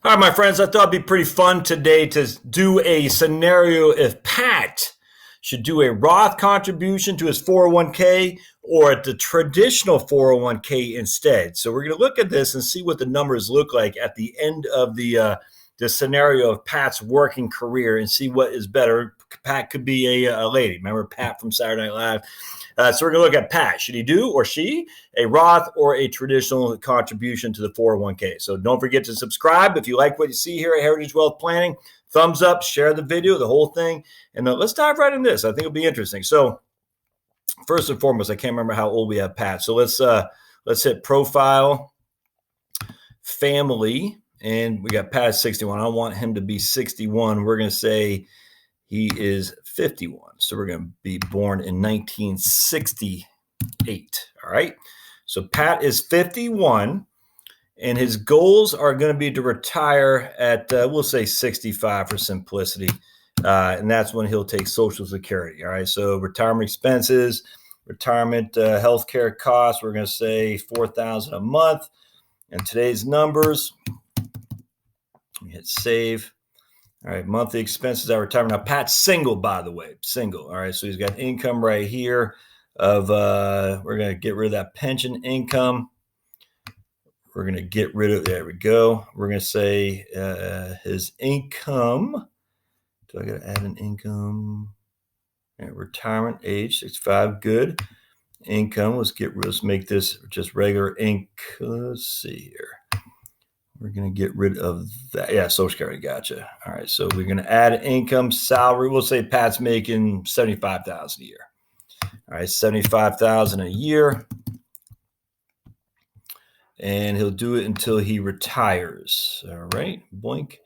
All right, my friends, I thought it'd be pretty fun today to do a scenario if Pat should do a Roth contribution to his 401k or the traditional 401k instead. So we're going to look at this and see what the numbers look like at the end of the scenario of Pat's working career and see what is better. Pat could be a lady. Remember Pat from Saturday Night Live? So we're going to look at Pat. Should he do or she a Roth or a traditional contribution to the 401k? So don't forget to subscribe. If you like what you see here at Heritage Wealth Planning, thumbs up, share the video, the whole thing. And let's dive right into this. I think it'll be interesting. So first and foremost, I can't remember how old we have Pat. So let's hit profile, family, and we got Pat at 61. I want him to be 61. We're going to say he is 51. So we're going to be born in 1968. All right. So Pat is 51, and his goals are going to be to retire at, we'll say 65 for simplicity. And that's when he'll take Social Security. All right. So retirement expenses, retirement healthcare costs, we're going to say $4,000 a month. And today's numbers, we hit save. All right, monthly expenses at retirement. Now, Pat's single, by the way, single. All right, so he's got income right here of, we're going to get rid of that pension income. We're going to get rid of, there we go. We're going to say his income. Do I got to add an income? Yeah, retirement age, 65, good. Income, let's make this just regular income. Let's see here. We're going to get rid of that. Yeah, Social Security, gotcha. All right, so we're going to add income, salary. We'll say Pat's making $75,000 a year. All right, $75,000 a year. And he'll do it until he retires. All right, blink.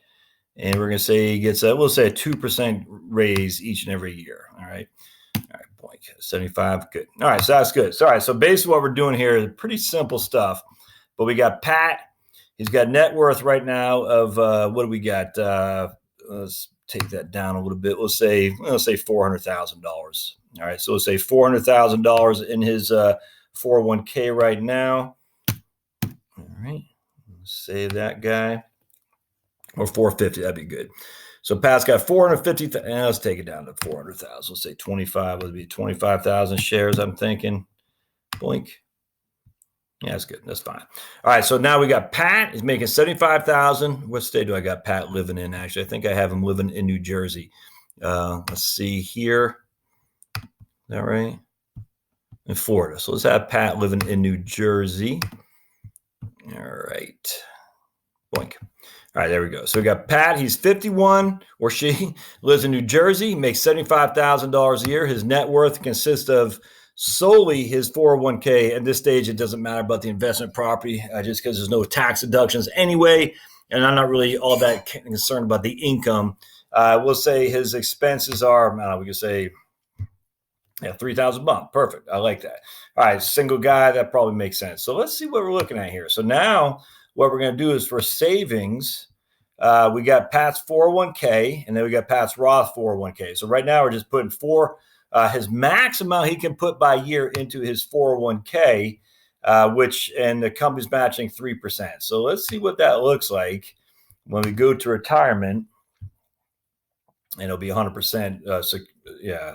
And we're going to say he gets we'll say a 2% raise each and every year. All right. All right, blink. 75, good. All right, so that's good. So, all right, so basically what we're doing here is pretty simple stuff. But we got Pat. He's got net worth right now of what do we got? Let's take that down a little bit. Let's say $400,000. All right, so let's say $400,000 in his 401k right now. All right, let's save that guy. Or 450, that'd be good. So Pat's got 450. And let's take it down to 400,000. Let's say 25 would be 25,000 shares. I'm thinking. Blink. Yeah, that's good. That's fine. All right. So now we got Pat. He's making 75,000. What state do I got Pat living in? Actually, I think I have him living in New Jersey. Let's see here. Is that right? In Florida. So let's have Pat living in New Jersey. All right. Blink. All right, there we go. So we got Pat. He's 51, or she lives in New Jersey, makes $75,000 a year. His net worth consists of solely his 401k. At this stage, it doesn't matter about the investment property just because there's no tax deductions anyway. And I'm not really all that concerned about the income. We'll say his expenses are, we can say, $3,000 a month. Perfect. I like that. All right, single guy, that probably makes sense. So let's see what we're looking at here. So now what we're going to do is for savings, we got Pat's 401k, and then we got Pat's Roth 401k. So right now we're just putting his max amount he can put by year into his 401k, and the company's matching 3%. So let's see what that looks like when we go to retirement, and it'll be 100%.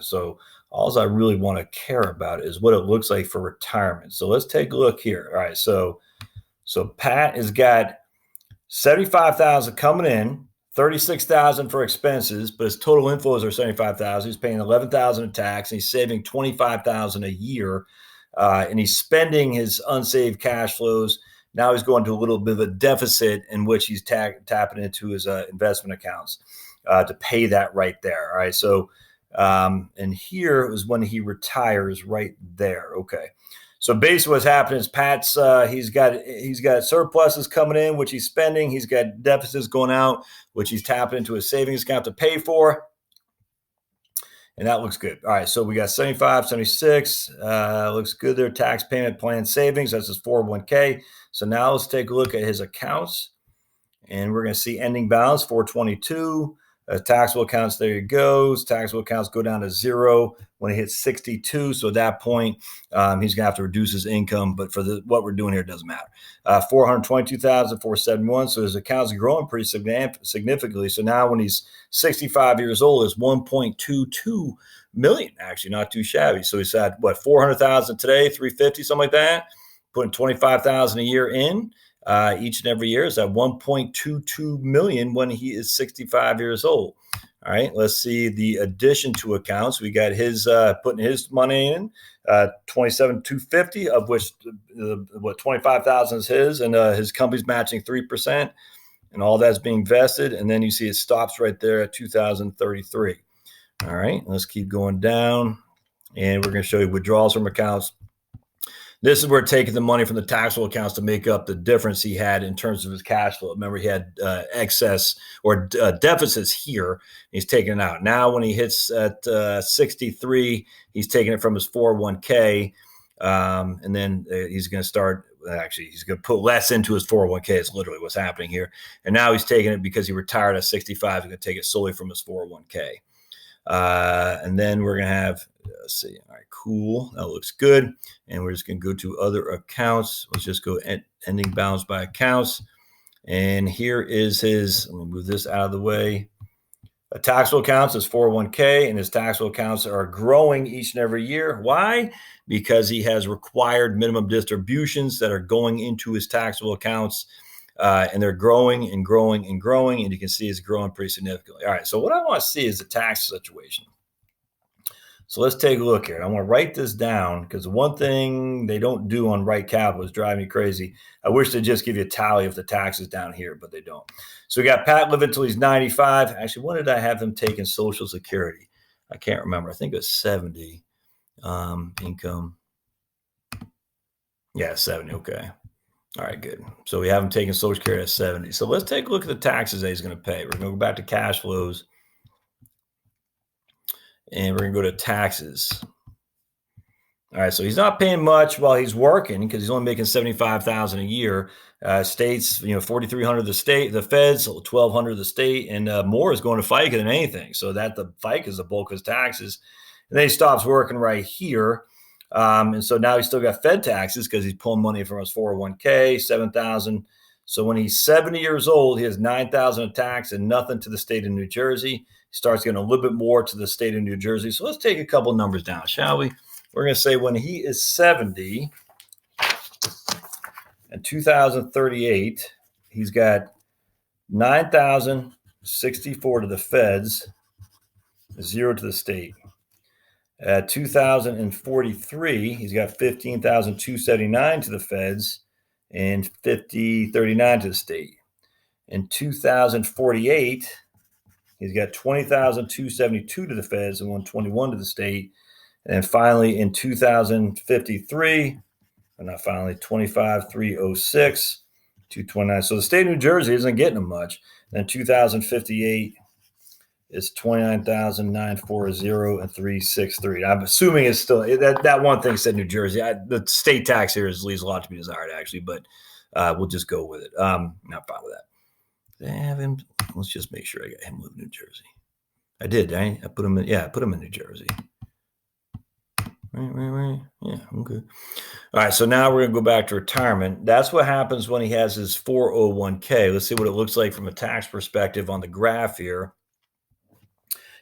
So all I really want to care about is what it looks like for retirement. So let's take a look here. All right, so Pat has got 75,000 coming in, 36,000 for expenses, but his total inflows are 75,000. He's paying 11,000 in tax, and he's saving 25,000 a year, and he's spending his unsaved cash flows. Now he's going to a little bit of a deficit in which he's tapping into his investment accounts to pay that right there. All right, so and here is when he retires right there. Okay. So basically what's happening is Pat's he's got surpluses coming in, which he's spending. He's got deficits going out, which he's tapping into his savings account to pay for. And that looks good. All right, so we got 75, 76. Looks good there. Tax payment plan savings. That's his 401k. So now let's take a look at his accounts. And we're going to see ending balance 422. Taxable accounts, there you go. Taxable accounts go down to zero when he hits 62. So at that point, he's going to have to reduce his income. But for what we're doing here, it doesn't matter. 422,471. So his account's growing pretty significantly. So now when he's 65 years old, it's 1.22 million. Actually, not too shabby. So he's at what, 400,000 today, 350, something like that. Putting 25,000 a year in. Each and every year is at 1.22 million when he is 65 years old. All right, let's see the addition to accounts. We got his putting his money in, 27,250, of which 25,000 is his, and his company's matching 3%, and all that's being vested. And then you see it stops right there at 2,033. All right, let's keep going down, and we're going to show you withdrawals from accounts. This is where taking the money from the taxable accounts to make up the difference he had in terms of his cash flow. Remember, he had excess or deficits here. He's taking it out. Now, when he hits at 63, he's taking it from his 401k. And then he's going to start, actually, he's going to put less into his 401k. Is literally what's happening here. And now he's taking it because he retired at 65. He's going to take it solely from his 401k. And then we're going to have, let's see. All right, cool. That looks good. And we're just going to go to other accounts. Let's just go ending balance by accounts. And here is his, let me move this out of the way. Taxable accounts is 401k, and his taxable accounts are growing each and every year. Why? Because he has required minimum distributions that are going into his taxable accounts. And they're growing and growing and growing, and you can see it's growing pretty significantly. All right, so what I want to see is the tax situation. So let's take a look here. I want to write this down because one thing they don't do on Right Capital is drive me crazy. I wish they'd just give you a tally of the taxes down here, but they don't. So we got Pat live until he's 95. Actually, when did I have him taking Social Security? I can't remember. I think it was 70 income. Yeah, 70. Okay. All right, good. So we have him taking Social Security at 70. So let's take a look at the taxes that he's going to pay. We're going to go back to cash flows. And we're going to go to taxes. All right, so he's not paying much while he's working because he's only making $75,000 a year. States, 4,300 the state, the feds, 1,200 the state, and more is going to FICA than anything. So that the FICA is the bulk of his taxes. And then he stops working right here. And so now he's still got Fed taxes because he's pulling money from his 401k, 7,000. So when he's 70 years old, he has 9,000 of tax and nothing to the state of New Jersey. He starts getting a little bit more to the state of New Jersey. So let's take a couple of numbers down, shall we? We're going to say when he is 70 and 2038, he's got 9,064 to the feds, 0 to the state. At 2043, he's got 15,279 to the feds and 39 to the state. In 2048, he's got 20,272 to the feds and 121 to the state. And finally, in 2053, or not finally, 25,306, 229. So the state of New Jersey isn't getting them much. And in 2058, it's 29,940 and 363. I'm assuming it's still that one thing said New Jersey. The state tax here leaves a lot to be desired, actually, but we'll just go with it. Not fine with that. They have him. Let's just make sure I got him living in New Jersey. I did. I put him in. Yeah, I put him in New Jersey. Right. Yeah, okay. All right, so now we're going to go back to retirement. That's what happens when he has his 401k. Let's see what it looks like from a tax perspective on the graph here.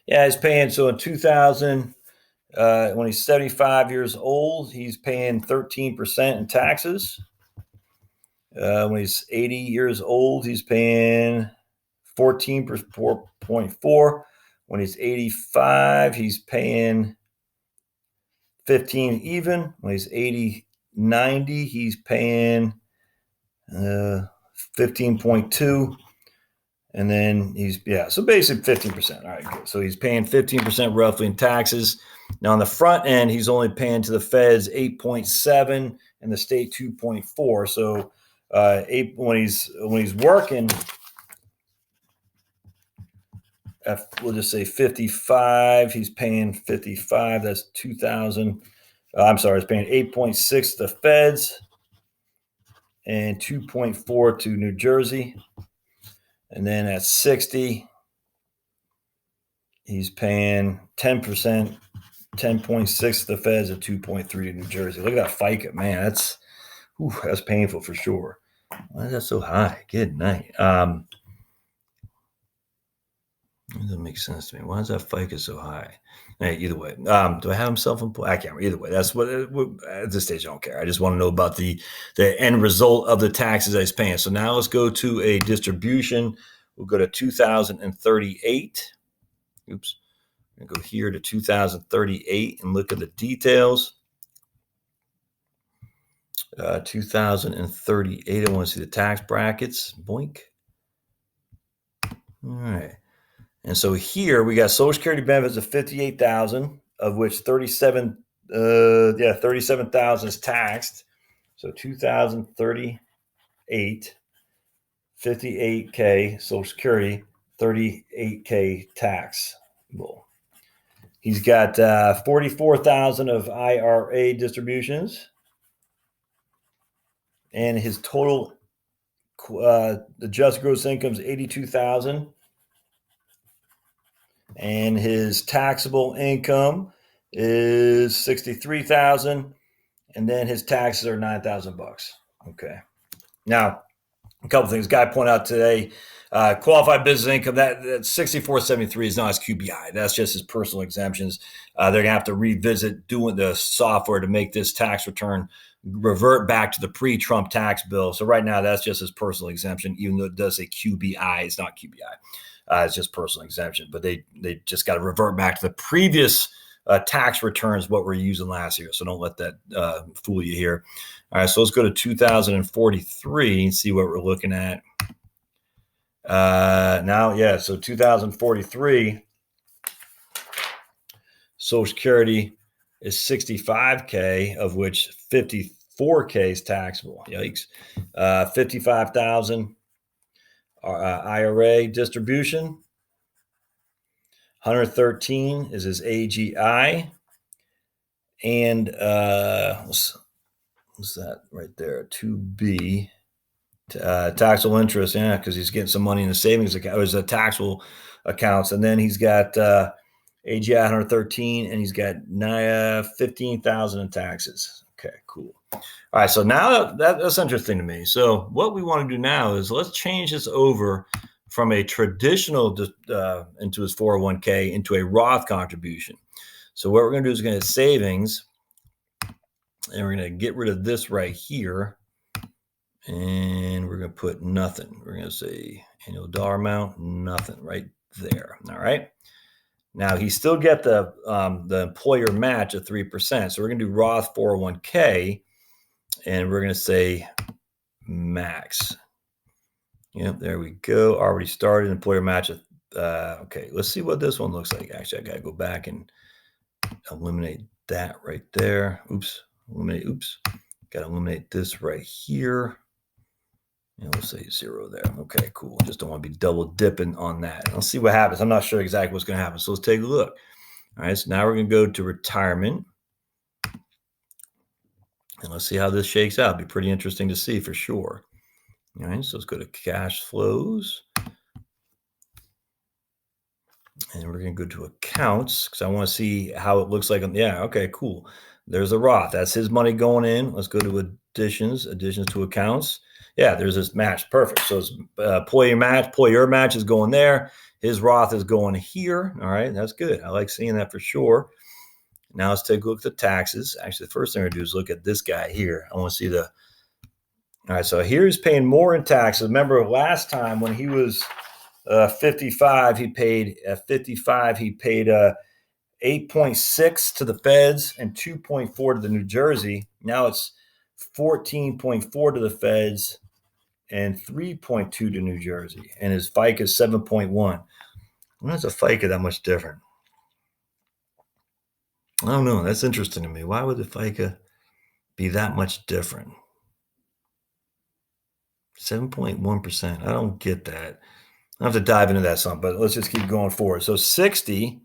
Yeah, he's paying. So in 2000, when he's 75 years old, he's paying 13% in taxes. When he's 80 years old, he's paying 14.4. When he's 85, he's paying 15 even. When he's 90, he's paying 15.2. And then so basically 15%. All right, good. So he's paying 15% roughly in taxes. Now on the front end, he's only paying to the feds 8.7 and the state 2.4. So when he's working, we'll just say 55. He's paying 55. That's 2,000. I'm sorry, he's paying 8.6 to the feds and 2.4 to New Jersey. And then at 60, he's paying 10%, 10.6 to the Feds and 2.3 to New Jersey. Look at that FICA, man. That's painful for sure. Why is that so high? Good night. That doesn't make sense to me. Why is that FICA so high? Hey, either way, do I have him self-employed? I can't. Either way, that's what at this stage I don't care. I just want to know about the end result of the taxes that he's paying. So now let's go to a distribution. We'll go to 2038. Oops. I'm going to go here to 2038 and look at the details. 2038. I want to see the tax brackets. Boink. All right. And so here we got Social Security benefits of 58,000, of which 37,000 is taxed. So 2038, 58K Social Security, 38K taxable. He's got 44,000 of IRA distributions, and his total adjusted gross income is 82,000. And his taxable income is 63,000, and then his taxes are $9,000. Okay. Now, a couple things. Guy pointed out today, qualified business income, that 6473 is not his QBI. That's just his personal exemptions. They're going to have to revisit doing the software to make this tax return revert back to the pre-Trump tax bill. So right now, that's just his personal exemption, even though it does say QBI. It's not QBI. It's just personal exemption, but they just got to revert back to the previous tax returns, what we're using last year. So don't let that fool you here. All right, so let's go to 2043 and see what we're looking at. So 2043, Social Security is 65K, of which 54K is taxable. Yikes. 55,000. IRA distribution, 113 is his AGI, and what's that right there? 2B, taxable interest, because he's getting some money in the savings account, or his taxable accounts, and then he's got AGI 113, and he's got 15,000 in taxes. Okay, cool. All right, so now that's interesting to me. So what we want to do now is let's change this over from a traditional into his 401k into a Roth contribution. So what we're going to do is going to savings, and we're going to get rid of this right here, and we're going to put nothing. We're going to say annual dollar amount, nothing right there. All right. Now he still get the employer match of 3%. So we're going to do Roth 401k. And we're going to say max. Yep, there we go. Already started. Employer match. Okay, let's see what this one looks like. Actually, I got to go back and eliminate that right there. Oops. Got to eliminate this right here. And we'll say 0 there. Okay, cool. Just don't want to be double dipping on that. Let's see what happens. I'm not sure exactly what's going to happen. So let's take a look. All right, so now we're going to go to retirement. And let's see how this shakes out. It'll be pretty interesting to see for sure. All right, so let's go to cash flows. And we're going to go to accounts because I want to see how it looks like. Yeah, okay, cool. There's a Roth. That's his money going in. Let's go to additions to accounts. Yeah, there's this match. Perfect. So it's employer match is going there. His Roth is going here. All right, that's good. I like seeing that for sure. Now let's take a look at the taxes. Actually, the first thing we're going to do is look at this guy here. I want to see all right, so here's paying more in taxes. Remember last time when he was 55, he paid 8.6 to the feds and 2.4 to the New Jersey. Now it's 14.4 to the feds and 3.2 to New Jersey. And his FICA is 7.1. Why is a FICA that much different? I don't know. That's interesting to me. Why would the FICA be that much different? 7.1%. I don't get that. I have to dive into that some, but let's just keep going forward. So 60,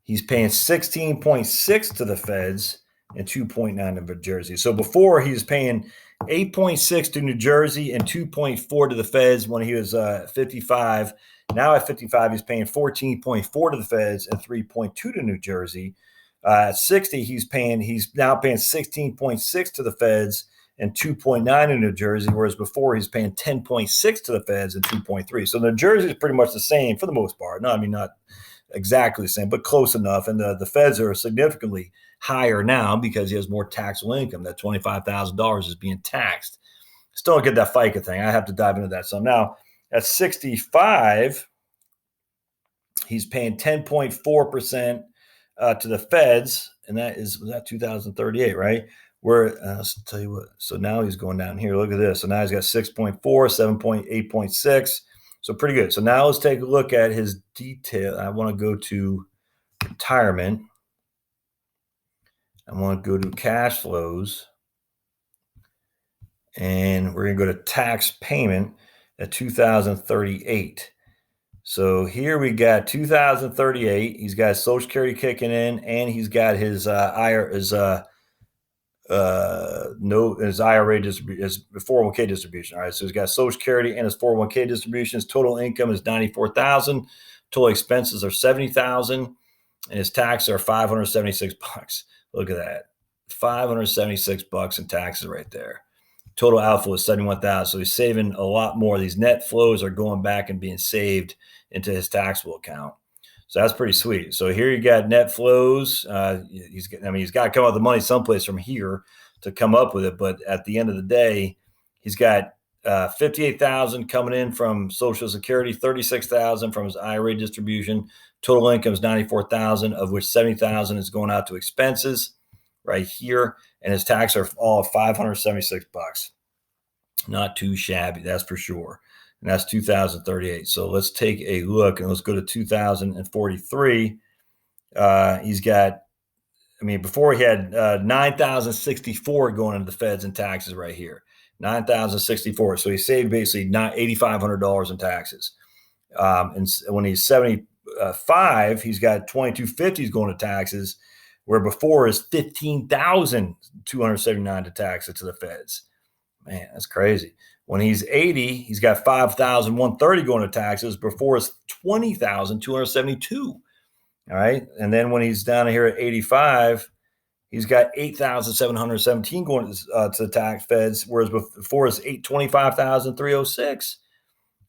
he's paying 16.6 to the feds and 2.9 to New Jersey. So before he was paying 8.6 to New Jersey and 2.4 to the feds when he was 55. Now at 55, he's paying 14.4 to the feds and 3.2 to New Jersey. At 60, he's now paying 16.6 to the feds and 2.9 in New Jersey, whereas before he's paying 10.6 to the feds and 2.3. So New Jersey is pretty much the same for the most part. Not exactly the same, but close enough. And the feds are significantly higher now because he has more taxable income. That $25,000 is being taxed. Still don't get that FICA thing. I have to dive into that some. Now, at 65, he's paying 10.4% to the feds, and was that 2038, right? Where let's tell you what. So now he's going down here. Look at this. So now he's got 6.4, 7.8.6. So pretty good. So now let's take a look at his detail. I want to go to retirement. I want to go to cash flows. And we're going to go to tax payment at 2038. So here we got 2038. He's got Social Security kicking in, and he's got his IRA, his IRA distribution, his 401k distribution. All right, so he's got Social Security and his 401k distribution. His total income is $94,000. Total expenses are $70,000, and his taxes are $576. Look at that, $576 in taxes right there. Total outflow is $71,000. So he's saving a lot more. These net flows are going back and being saved into his taxable account. So that's pretty sweet. So here you got net flows. He's got to come up with the money someplace from here to come up with it. But at the end of the day, he's got $58,000 coming in from Social Security, $36,000 from his IRA distribution. Total income is $94,000, of which $70,000 is going out to expenses right here, and his taxes are all $576. Not too shabby, that's for sure. And that's 2038. So let's take a look, and let's go to 2043. He's got, before he had 9,064 going into the feds and taxes right here. 9,064. So he saved basically $8,500 in taxes. And when he's 75, he's got 2,250 going to taxes, where before is 15,279 to taxes to the feds. Man, that's crazy. When he's 80, he's got 5,130 going to taxes. Before is 20,272. All right. And then when he's down here at 85, he's got 8,717 going to the tax feds, whereas before is 25,306.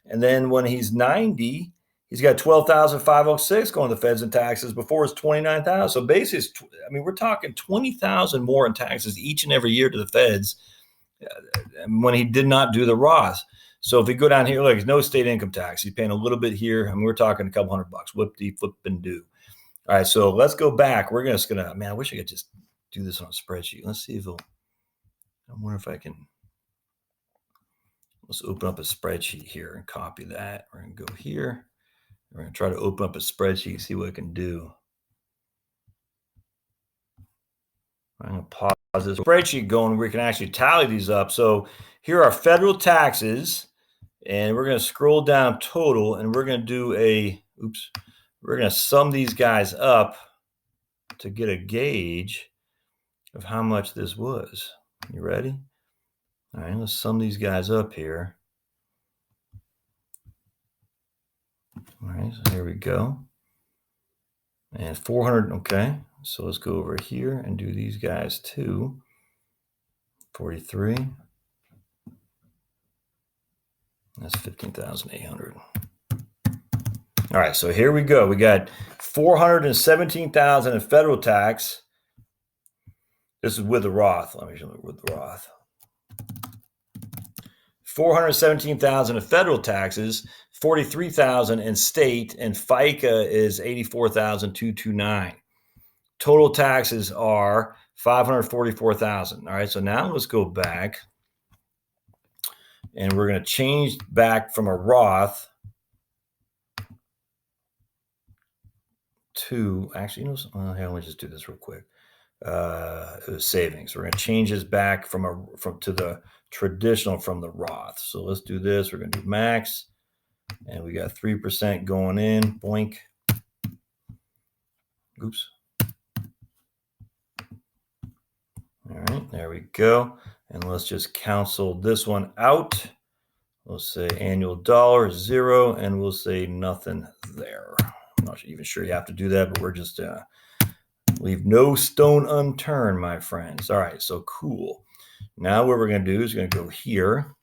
And then when he's 90, he's got 12,506 going to the feds and taxes. Before it's 29,000. So basically, we're talking 20,000 more in taxes each and every year to the feds when he did not do the Roth. So if we go down here, look, there's no state income tax. He's paying a little bit here. We're talking a couple $100. Whoop-de-flip and do. All right, so let's go back. We're just gonna. I wish I could just do this on a spreadsheet. Let's see if I wonder if I can. Let's open up a spreadsheet here and copy that. We're going to go here. We're going to try to open up a spreadsheet, see what I can do. I'm going to pause this spreadsheet going. We can actually tally these up. So here are federal taxes, and we're going to scroll down total, and we're going to do we're going to sum these guys up to get a gauge of how much this was. You ready? All right, let's sum these guys up here. All right, so here we go. And 400, okay. So let's go over here and do these guys too. 43. That's 15,800. All right, so here we go. We got 417,000 in federal tax. This is with the Roth. Let me show you with the Roth. 417,000 in federal taxes, 43,000 in state, and FICA is 84,229. Total taxes are 544,000. All right, so now let's go back, and we're going to change back from a Roth to actually, here, let me just do this real quick. It was savings. We're going to change this back to the traditional from the Roth. So let's do this. We're going to do max, and we got 3% going in. Boink. Oops. All right, there we go. And let's just cancel this one out. We'll say annual dollar is 0, and we'll say nothing there. I'm not even sure you have to do that, but we're just leave no stone unturned, my friends. All right, so cool. Now what we're going to do is we're going to go here,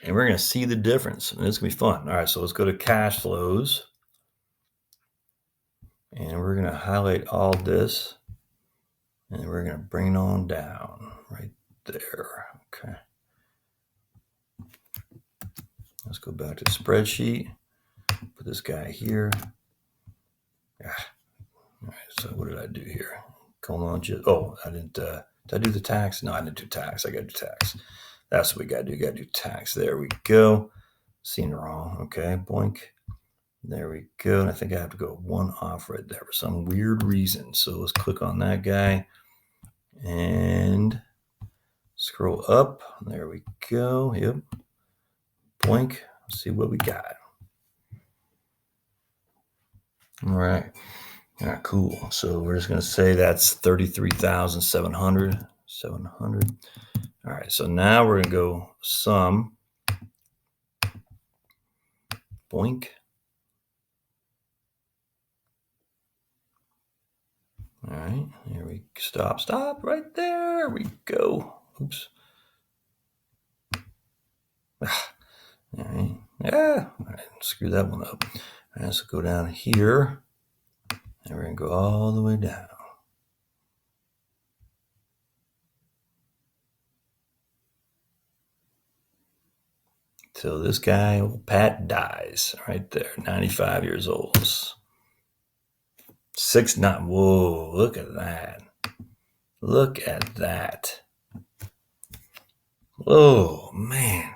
and we're going to see the difference. And it's going to be fun. All right, so let's go to cash flows, and we're going to highlight all this, and we're going to bring it on down right there. Okay. Let's go back to the spreadsheet. Put this guy here. All right, so what did I do here? I didn't. Did I do the tax? No, I didn't do tax. I got to do tax. That's what we got to do. Got to do tax. There we go. Seen wrong. Okay, boink. There we go. And I think I have to go one off right there for some weird reason. So let's click on that guy and scroll up. There we go. Yep. Boink. Let's see what we got. All right. All right, cool. So we're just going to say that's 33,700. 700. All right, so now we're going to go sum. Boink. All right, here we stop right there. We go. Oops. All right. Yeah. All right, screw that one up. All right, let's go down here. And we're going to go all the way down. Till this guy, old Pat, dies right there, 95 years old. 6'9". Whoa, look at that. Look at that. Oh, man.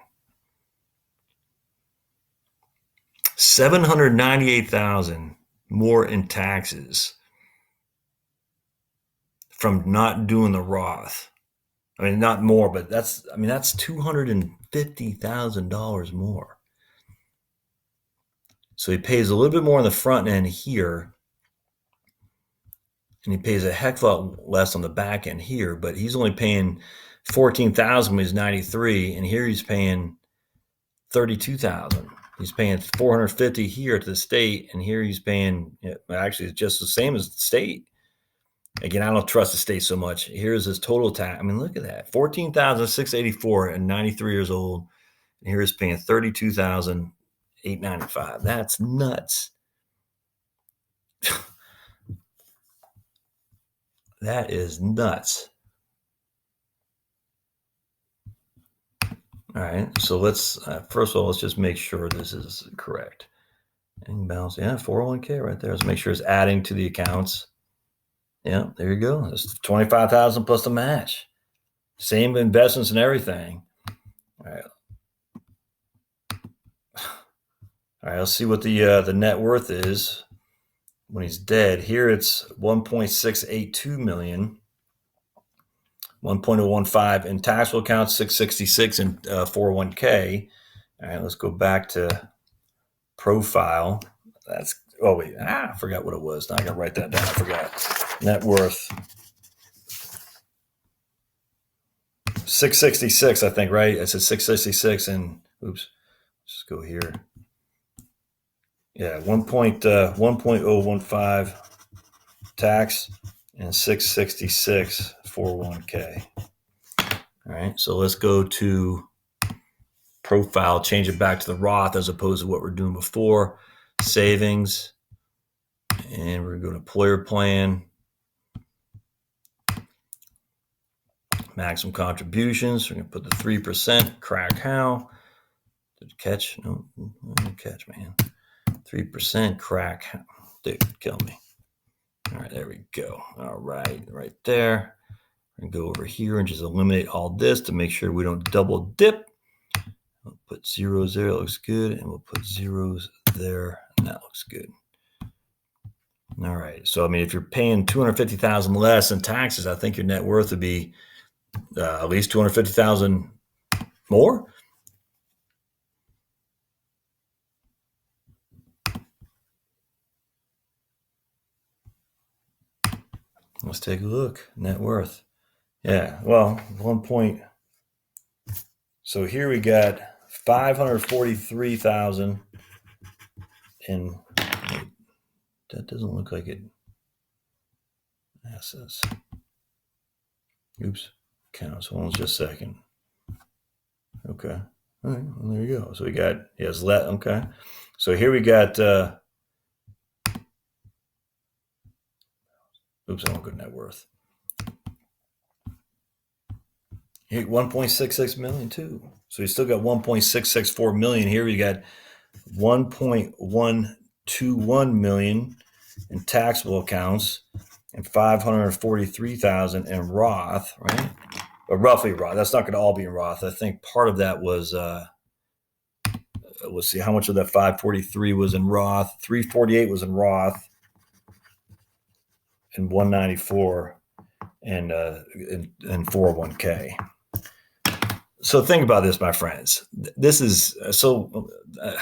798,000 more in taxes from not doing the Roth. I mean, not more, but that's $250,000 more. So he pays a little bit more on the front end here, and he pays a heck of a lot less on the back end here, but he's only paying $14,000 when he's 93, and here he's paying $32,000. He's paying $450 here to the state, and here he's paying, actually it's just the same as the state. Again, I don't trust the state so much. Here's his total tax. I mean, look at that. $14,684 and 93 years old. And here he's paying $32,895. That's nuts. That is nuts. All right. So let's, first of all, let's just make sure this is correct. Ending balance. Yeah, 401k right there. Let's make sure it's adding to the accounts. Yeah, there you go. That's 25,000 plus the match. Same investments and everything. All right. All right, let's see what the net worth is when he's dead. Here it's 1.682 million. 1.015 in taxable accounts, 666 in 401k. All right, let's go back to profile. I forgot what it was. Now I got to write that down. I forgot. Net worth. 666, I think, right? It said 666 and oops. Just go here. Yeah, 1.015 tax and 666 401k. All right, so let's go to profile, change it back to the Roth as opposed to what we're doing before. Savings, and we're going to go to employer plan. Maximum contributions. We're going to put the 3%. Crack how? Did it catch? No, didn't catch, man. 3% crack. Dude, kill me. All right, there we go. All right there. We're going to go over here and just eliminate all this to make sure we don't double dip. We'll put zeros there. It looks good. And we'll put zeros there. And that looks good. All right. So, I mean, if you're paying $250,000 less in taxes, I think your net worth would be at least $250,000 more. Let's take a look. Net worth. Yeah, well, 1 point. So here we got 543,000 in. That doesn't look like it. Assets. Oops. Counts. Hold on just a second. Okay. All right. Well, there you go. So we got, yes, okay. So here we got, oops, I won't go net worth. Here, 1.66 million too. So you still got 1.664 million here. We got 1.121 million in taxable accounts and 543,000 in Roth, right? But roughly Roth. That's not going to all be in Roth. I think part of that was, let's see, how much of that 543 was in Roth? 348 was in Roth, and 194 in 401k. So think about this, my friends. This is so. I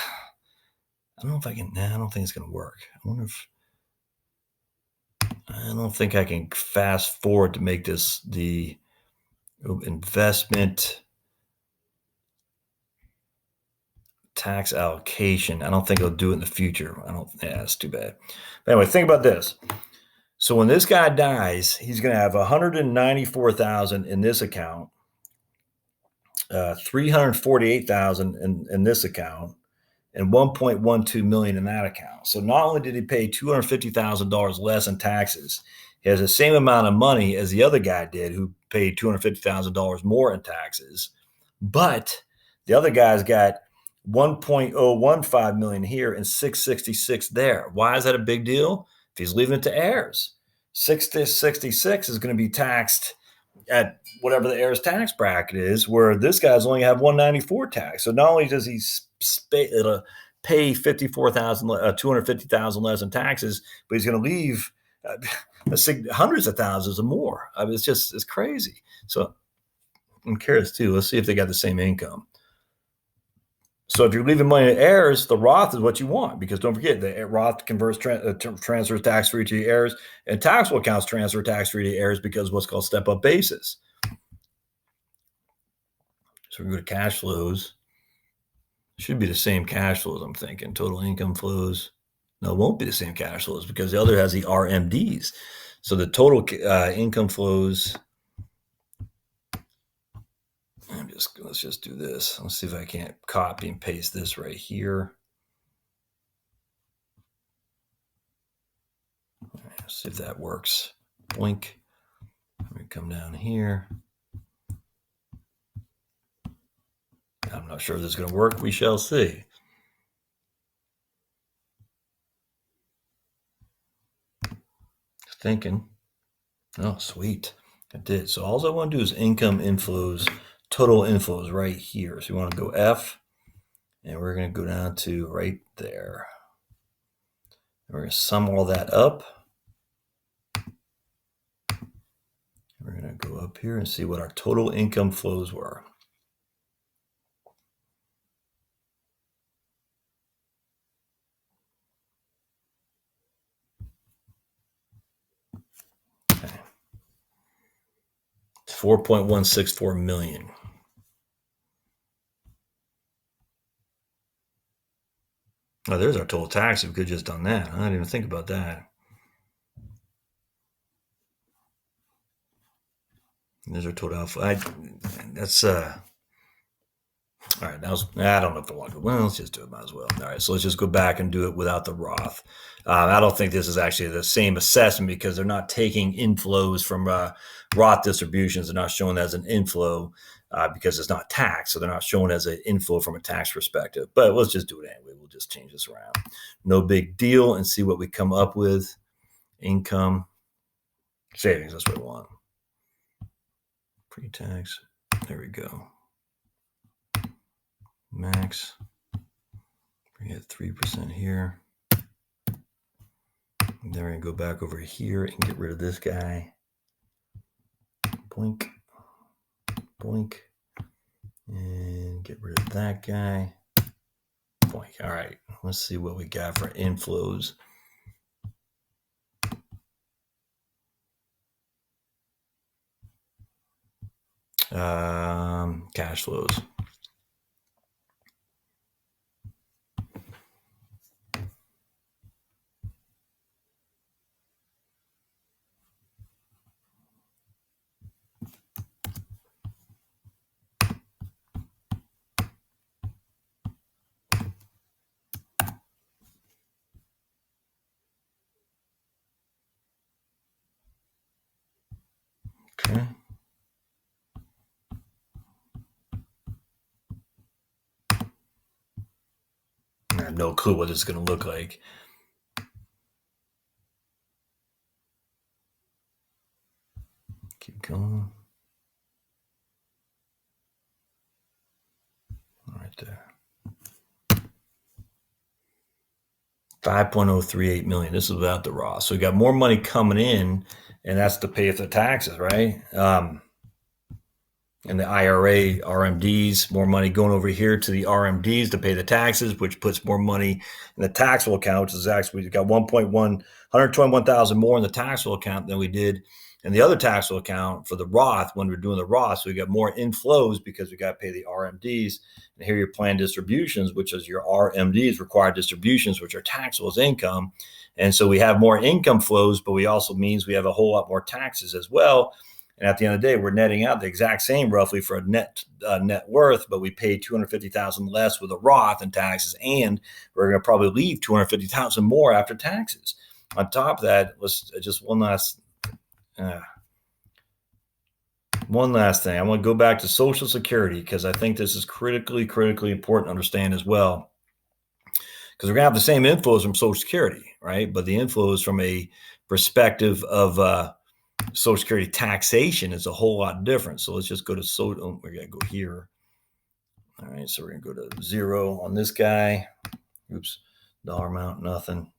don't know if I can. I don't think it's going to work. I wonder if. I don't think I can fast forward to make this the investment tax allocation. I don't think it'll do it in the future. I don't. Yeah, it's too bad. But anyway, think about this. So when this guy dies, he's going to have 194,000 in this account, 348,000 in this account, and 1.12 million in that account. So not only did he pay $250,000 less in taxes, he has the same amount of money as the other guy did, who paid $250,000 more in taxes. But the other guy's got 1.015 million here and 666 there. Why is that a big deal? If he's leaving it to heirs, 666 is going to be taxed at whatever the heir's tax bracket is, where this guy's only have 194 tax. So not only does he pay 250,000 less in taxes, but he's going to leave hundreds of thousands or more. I mean, it's crazy. So I'm curious too. Let's see if they got the same income. So if you're leaving money to heirs, the Roth is what you want, because don't forget, the Roth transfers tax free to the heirs, and taxable accounts transfer tax free to heirs because of what's called step up basis. So we go to cash flows. Should be the same cash flows, I'm thinking. Total income flows. No, it won't be the same cash flows because the other has the RMDs. So the total income flows. Let's just do this. Let's see if I can't copy and paste this right here. Let's see if that works. Blink. Let me come down here. I'm not sure if this is going to work. We shall see. Thinking. Oh, sweet. I did. So all I want to do is income inflows, total inflows right here. So we want to go F, and we're going to go down to right there. We're going to sum all that up. We're going to go up here and see what our total income flows were. Okay. 4.164 million. Oh, there's our total tax. We could have just done that. I didn't even think about that. There's our total alpha. That's all right. I don't know if I want to. Well, let's just do it. Might as well. All right. So let's just go back and do it without the Roth. I don't think this is actually the same assessment because they're not taking inflows from Roth distributions. They're not showing as an inflow because it's not taxed. So they're not showing as an inflow from a tax perspective. But let's just do it anyway. We'll just change this around. No big deal, and see what we come up with. Income, savings. That's what we want. Pre-tax. There we go. Max. We get 3% here. And then we're going to go back over here and get rid of this guy. Blink. Blink. And get rid of that guy. Blink. All right. Let's see what we got for inflows. Cash flows. Okay. I have no clue what this is going to look like. Keep going. Right there. 5.038 million. This is without the Roth. So we got more money coming in, and that's to pay for the taxes, right? And the IRA, RMDs, more money going over here to the RMDs to pay the taxes, which puts more money in the taxable account, which is actually, we got 121,000 more in the taxable account than we did in the other taxable account for the Roth when we're doing the Roth. So we got more inflows because we got to pay the RMDs. And here are your planned distributions, which is your RMDs, required distributions, which are taxable as income. And so we have more income flows, but we also means we have a whole lot more taxes as well. And at the end of the day, we're netting out the exact same roughly for a net worth, but we paid $250,000 less with a Roth and taxes, and we're going to probably leave $250,000 more after taxes. On top of that, let's just one last thing. I want to go back to Social Security because I think this is critically important to understand as well. Because we're going to have the same inflows from Social Security, right? But the inflows from a perspective of Social Security taxation is a whole lot different. So let's just go to we're going to go here. All right, so we're going to go to 0 on this guy. Oops, dollar amount, nothing.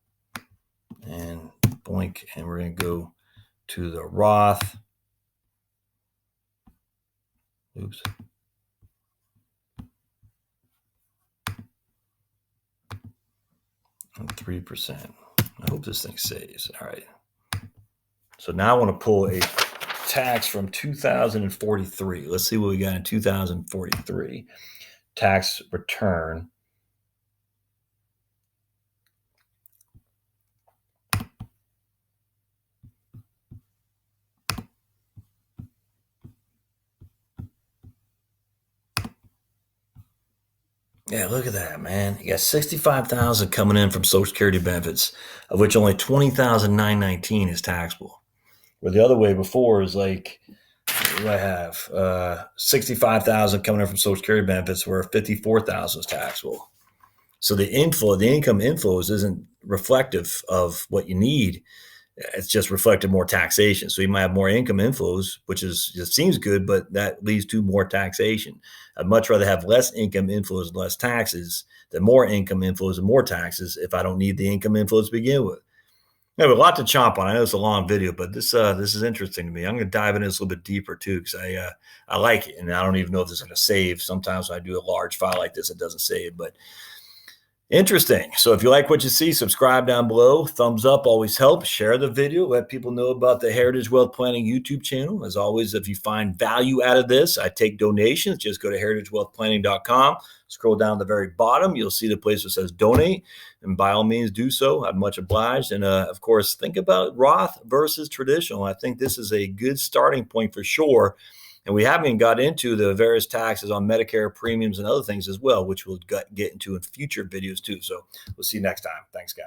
And boink, and we're going to go to the Roth. Oops. And 3%. I hope this thing saves. All right. So now I want to pull a tax from 2043. Let's see what we got in 2043. Tax return. Yeah, look at that, man. You got 65,000 coming in from Social Security benefits, of which only 20,919 is taxable. Where the other way before is like, what do I have? 65,000 coming in from Social Security benefits, where 54,000 is taxable. So the income inflows isn't reflective of what you need. It's just reflected more taxation. So you might have more income inflows, which just seems good, but that leads to more taxation. I'd much rather have less income inflows and less taxes than more income inflows and more taxes if I don't need the income inflows to begin with. I have a lot to chomp on. I know it's a long video, but this is interesting to me. I'm going to dive into this a little bit deeper too because I like it, and I don't even know if this is going to save. Sometimes when I do a large file like this, it doesn't save, but interesting. So if you like what you see, subscribe down below. Thumbs up always helps. Share the video. Let people know about the Heritage Wealth Planning YouTube channel. As always, if you find value out of this, I take donations. Just go to heritagewealthplanning.com. Scroll down to the very bottom. You'll see the place that says donate. And by all means, do so. I'm much obliged. And of course, think about Roth versus traditional. I think this is a good starting point for sure. And we haven't even got into the various taxes on Medicare premiums and other things as well, which we'll get into in future videos too. So we'll see you next time. Thanks, guys.